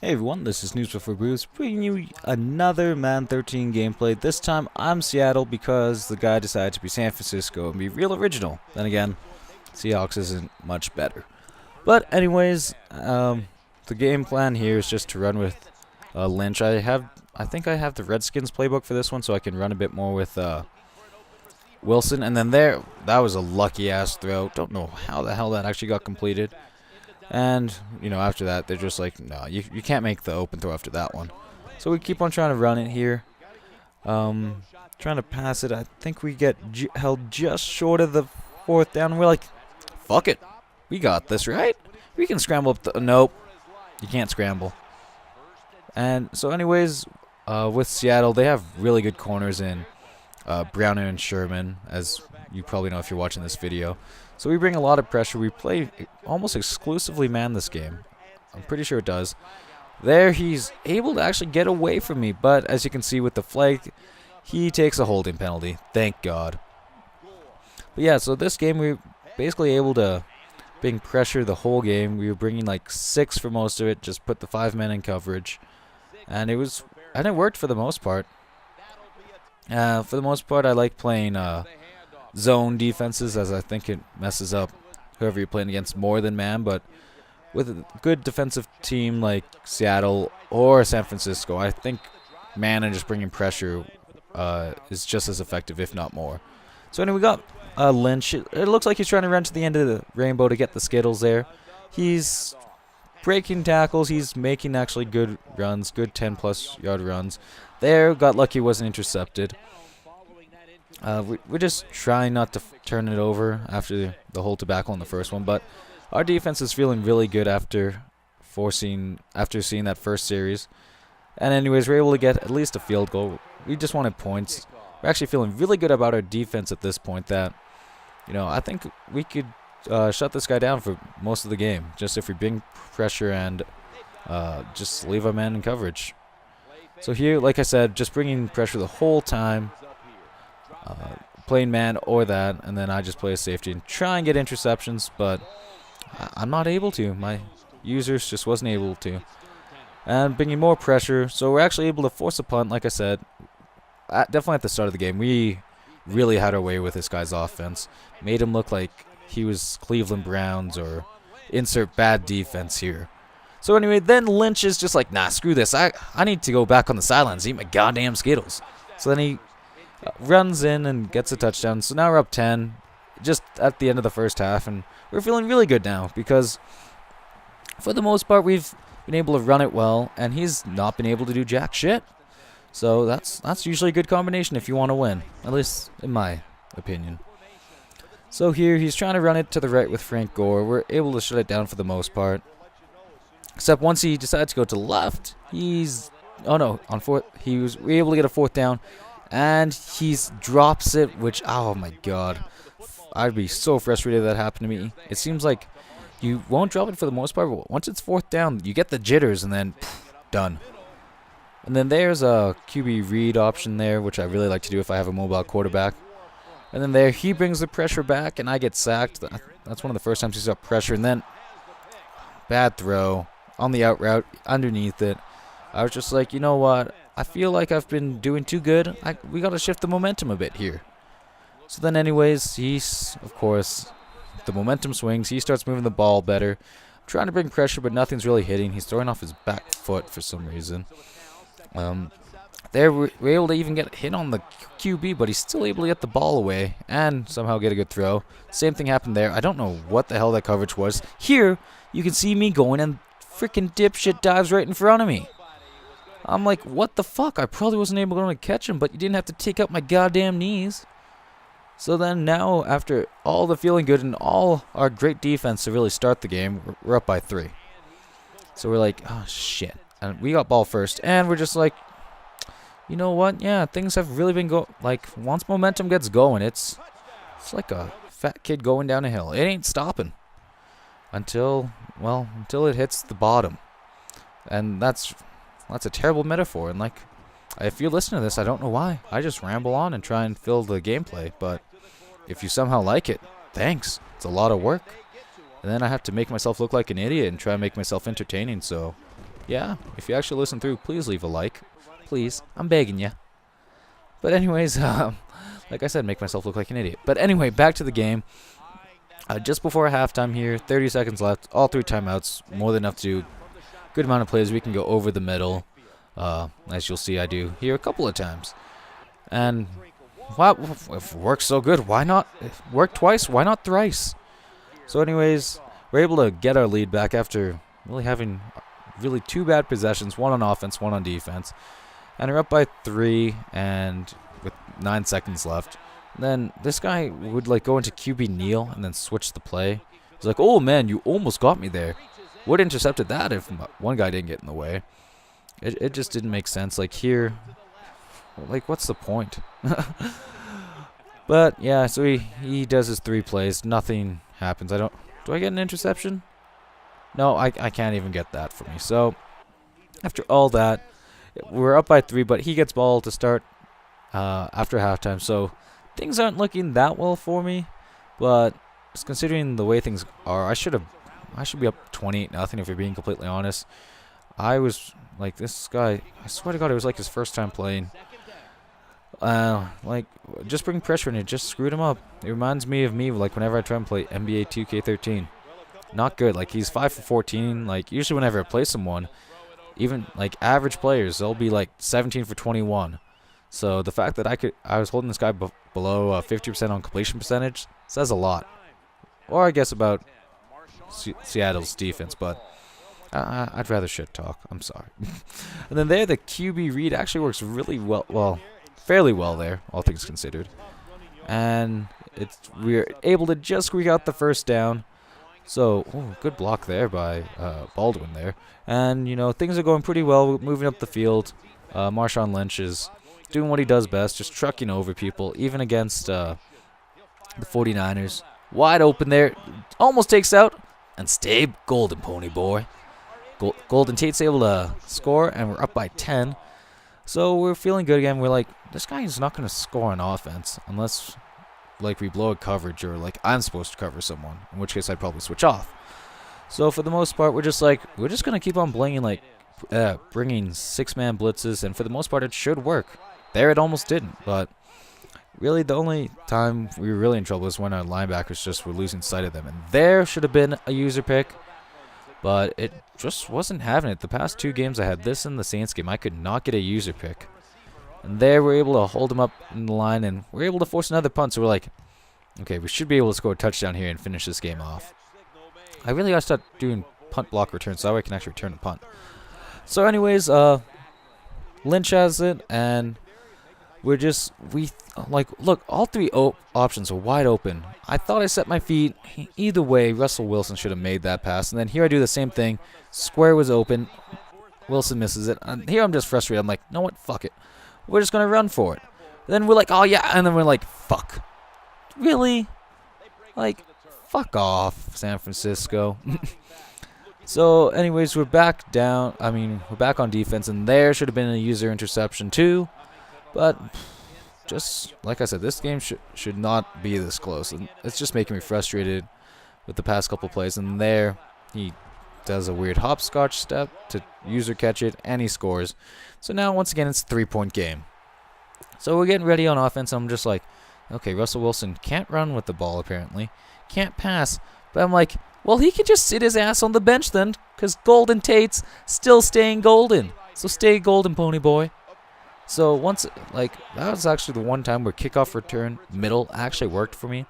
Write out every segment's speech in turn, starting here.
Hey everyone, this is noobsbeforeboobs bringing you another Madden 13 gameplay. This time I'm Seattle because the guy decided to be San Francisco and be real original. Then again, Seahawks isn't much better. But anyways, the game plan here is just to run with Lynch. I think I have the Redskins playbook for this one, so I can run a bit more with Wilson. And then that was a lucky ass throw. Don't know how the hell that actually got completed. And, after that, they're just like, no, you can't make the open throw after that one. So we keep on trying to run it here. Trying to pass it. I think we get held just short of the fourth down. We're like, fuck it. We got this, right? We can scramble up the... Nope. You can't scramble. And so anyways, with Seattle, they have really good corners in Browner and Sherman, as you probably know if you're watching this video. So we bring a lot of pressure. We play almost exclusively man this game. I'm pretty sure it does. There, he's able to actually get away from me, but as you can see with the flag, he takes a holding penalty. Thank God. But yeah, so this game we were basically able to bring pressure the whole game. We were bringing like 6 for most of it, just put the 5 men in coverage. And it worked for the most part. For the most part, I like playing zone defenses, as I think it messes up whoever you're playing against more than man. But with a good defensive team like Seattle or San Francisco, I think man and just bringing pressure is just as effective, if not more. So anyway, we got Lynch. It looks like he's trying to run to the end of the rainbow to get the Skittles there. He's breaking tackles. He's making actually good runs, good 10-plus yard runs. There, got lucky, wasn't intercepted. We're just trying not to turn it over after the whole debacle in the first one, but our defense is feeling really good after seeing that first series. And anyways, we're able to get at least a field goal. We just wanted points. We're actually feeling really good about our defense at this point that, I think we could shut this guy down for most of the game, just if we bring pressure and just leave our man in coverage. So here, like I said, just bringing pressure the whole time. Playing man or that, and then I just play a safety and try and get interceptions, but I'm not able to. My users just wasn't able to. And bringing more pressure, so we're actually able to force a punt, like I said. Definitely at the start of the game, we really had our way with this guy's offense. Made him look like he was Cleveland Browns or insert bad defense here. So anyway, then Lynch is just like, nah, screw this. I need to go back on the sidelines, eat my goddamn Skittles. So then he runs in and gets a touchdown. So now we're up 10 just at the end of the first half, and we're feeling really good now because for the most part we've been able to run it well, and he's not been able to do jack shit. So that's usually a good combination if you want to win, at least in my opinion. So here he's trying to run it to the right with Frank Gore. We're able to shut it down for the most part, except once he decides to go to the left, on fourth we were able to get a fourth down. And he drops it, which, oh my god. I'd be so frustrated if that happened to me. It seems like you won't drop it for the most part, but once it's fourth down, you get the jitters, and then, done. And then there's a QB read option there, which I really like to do if I have a mobile quarterback. And then there, he brings the pressure back, and I get sacked. That's one of the first times he's got pressure. And then, bad throw on the out route, underneath it. I was just like, you know what? I feel like I've been doing too good. We got to shift the momentum a bit here. So then anyways, of course, the momentum swings. He starts moving the ball better. I'm trying to bring pressure, but nothing's really hitting. He's throwing off his back foot for some reason. There, we're able to even get hit on the QB, but he's still able to get the ball away and somehow get a good throw. Same thing happened there. I don't know what the hell that coverage was. Here, you can see me going, and freaking dipshit dives right in front of me. I'm like, what the fuck? I probably wasn't able to catch him, but you didn't have to take out my goddamn knees. So then now, after all the feeling good and all our great defense to really start the game, we're up by 3. So we're like, oh, shit. And we got ball first, and we're just like, you know what? Yeah, things have really been once momentum gets going, it's like a fat kid going down a hill. It ain't stopping until it hits the bottom. And that's a terrible metaphor, and if you're listening to this, I don't know why. I just ramble on and try and fill the gameplay, but if you somehow like it, thanks. It's a lot of work. And then I have to make myself look like an idiot and try and make myself entertaining, so Yeah, if you actually listen through, please leave a like. Please, I'm begging you. But anyways, like I said, make myself look like an idiot. But anyway, back to the game. Just before halftime here, 30 seconds left, all 3 timeouts, more than enough to do good amount of plays. We can go over the middle, as you'll see I do here a couple of times. And wow, if it works so good, why not work twice? Why not thrice? So anyways, we're able to get our lead back after really having 2 bad possessions, 1 on offense, 1 on defense. And we're up by 3 and with 9 seconds left. Then this guy would like go into QB kneel and then switch the play. He's like, oh man, you almost got me there. Would have intercepted that if one guy didn't get in the way. It just didn't make sense. Like here, like what's the point? But yeah, so he does his 3 plays. Nothing happens. Do I get an interception? No, I can't even get that for me. So after all that, we're up by 3, but he gets ball to start after halftime. So things aren't looking that well for me, but just considering the way things are, I should be up 28-0 if you're being completely honest. I was like, this guy, I swear to God, it was like his first time playing. Like, just bring pressure and it just screwed him up. It reminds me of like whenever I try and play NBA 2K13. Not good. Like, he's 5 for 14. Like, usually whenever I play someone, even like average players, they'll be like 17 for 21. So the fact that I was holding this guy below 50% on completion percentage says a lot. Or I guess about Seattle's defense, but I'd rather shit talk. I'm sorry. And then there, the QB read actually works really well, fairly well there, all things considered. And we're able to just squeak out the first down. So, good block there by Baldwin there. And, things are going pretty well. We're moving up the field. Marshawn Lynch is doing what he does best, just trucking over people, even against the 49ers. Wide open there. Almost takes out. And stay golden, pony boy. Golden Tate's able to score, and we're up by 10. So we're feeling good again. We're like, this guy is not going to score on offense unless like we blow a coverage or like I'm supposed to cover someone, in which case I'd probably switch off. So for the most part, we're just going to keep on bringing 6-man blitzes, and for the most part it should work. There it almost didn't, but really the only time we were really in trouble is when our linebackers just were losing sight of them, and there should have been a user pick, but it just wasn't having it. The past 2 games I had this and the Saints game, I could not get a user pick. And there we're able to hold him up in the line, and we're able to force another punt. So we're like, okay, we should be able to score a touchdown here and finish this game off. I really got to start doing punt block returns so that way I can actually return a punt. So anyways, Lynch has it, and look, all 3 options are wide open. I thought I set my feet. Either way, Russell Wilson should have made that pass. And then here I do the same thing. Square was open. Wilson misses it. And here I'm just frustrated. I'm like, you know what? Fuck it. We're just going to run for it. Then we're like, oh yeah. And then we're like, fuck. Really? Like, fuck off, San Francisco. So, anyways, we're back down. We're back on defense. And there should have been a user interception too. But just like I said, this game should not be this close. And it's just making me frustrated with the past couple plays. And there, he does a weird hopscotch step to user catch it, and he scores. So now, once again, it's a 3-point game. So we're getting ready on offense. I'm just like, okay, Russell Wilson can't run with the ball, apparently. Can't pass. But I'm like, well, he could just sit his ass on the bench then, because Golden Tate's still staying golden. So stay golden, pony boy. So that was actually the one time where kickoff return middle actually worked for me.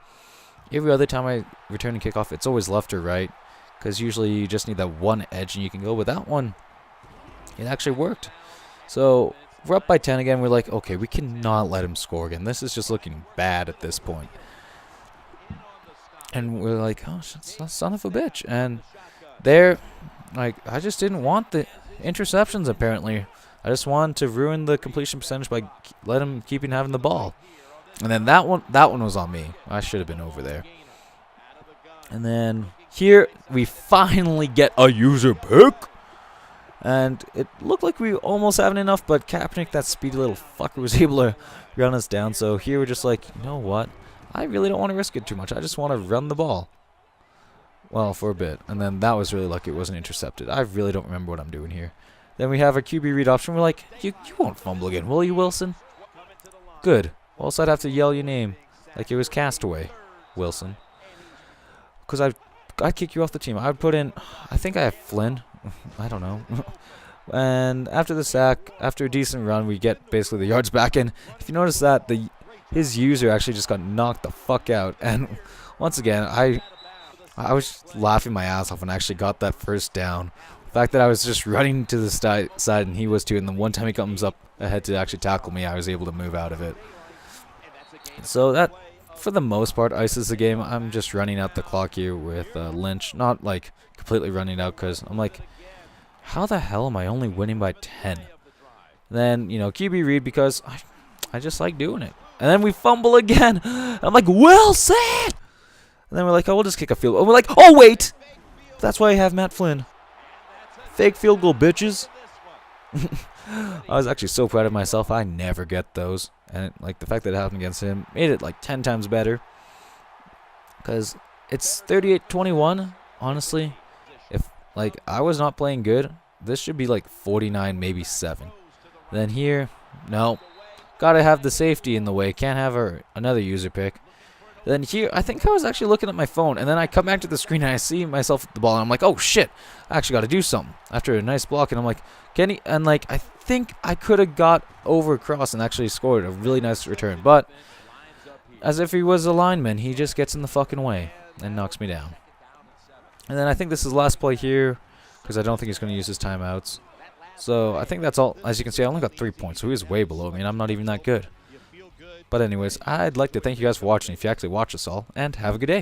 Every other time I return a kickoff, it's always left or right, because usually you just need that one edge and you can go. With that one, it actually worked. So we're up by 10 again. We're like, okay, we cannot let him score again. This is just looking bad at this point. And we're like, oh, son of a bitch. And there, I just didn't want the interceptions, apparently. I just wanted to ruin the completion percentage by keeping having the ball. And then that one was on me. I should have been over there. And then here we finally get a user pick. And it looked like we were almost having enough, but Kaepernick, that speedy little fucker, was able to run us down. So here we're just like, you know what? I really don't want to risk it too much. I just want to run the ball. Well, for a bit. And then that was really lucky it wasn't intercepted. I really don't remember what I'm doing here. Then we have our QB read option. We're like, you won't fumble again, will you, Wilson? Good. Also, I'd have to yell your name like it was Castaway, Wilson. Because I'd kick you off the team. I'd put in, I think I have Flynn. I don't know. And after the sack, after a decent run, we get basically the yards back in. If you notice that, his user actually just got knocked the fuck out. And once again, I was laughing my ass off when I actually got that first down. The fact that I was just running to the side and he was too, and the one time he comes up ahead to actually tackle me, I was able to move out of it. So that, for the most part, ices the game. I'm just running out the clock here with Lynch. Not, like, completely running out, because I'm like, how the hell am I only winning by 10? Then, you know, QB read, because I just like doing it. And then we fumble again. I'm like, Wilson! And then we're like, oh, we'll just kick a field goal. And we're like, oh, wait! That's why I have Matt Flynn. Fake field goal, bitches. I was actually so proud of myself. I never get those. And, like, the fact that it happened against him made it, like, 10 times better. Because it's 38-21, honestly. If, like, I was not playing good, this should be, like, 49, maybe 7. Then here, no. Gotta have the safety in the way. Can't have another user pick. Then here, I think I was actually looking at my phone, and then I come back to the screen, and I see myself at the ball, and I'm like, oh, shit. I actually got to do something. After a nice block, and I'm like, Kenny, and, like, I think I could have got over across and actually scored a really nice return. But, as if he was a lineman, he just gets in the fucking way and knocks me down. And then I think this is the last play here, because I don't think he's going to use his timeouts. So, I think that's all. As you can see, I only got 3 points, so he was way below me, and I'm not even that good. But anyways, I'd like to thank you guys for watching, if you actually watch this all, and have a good day.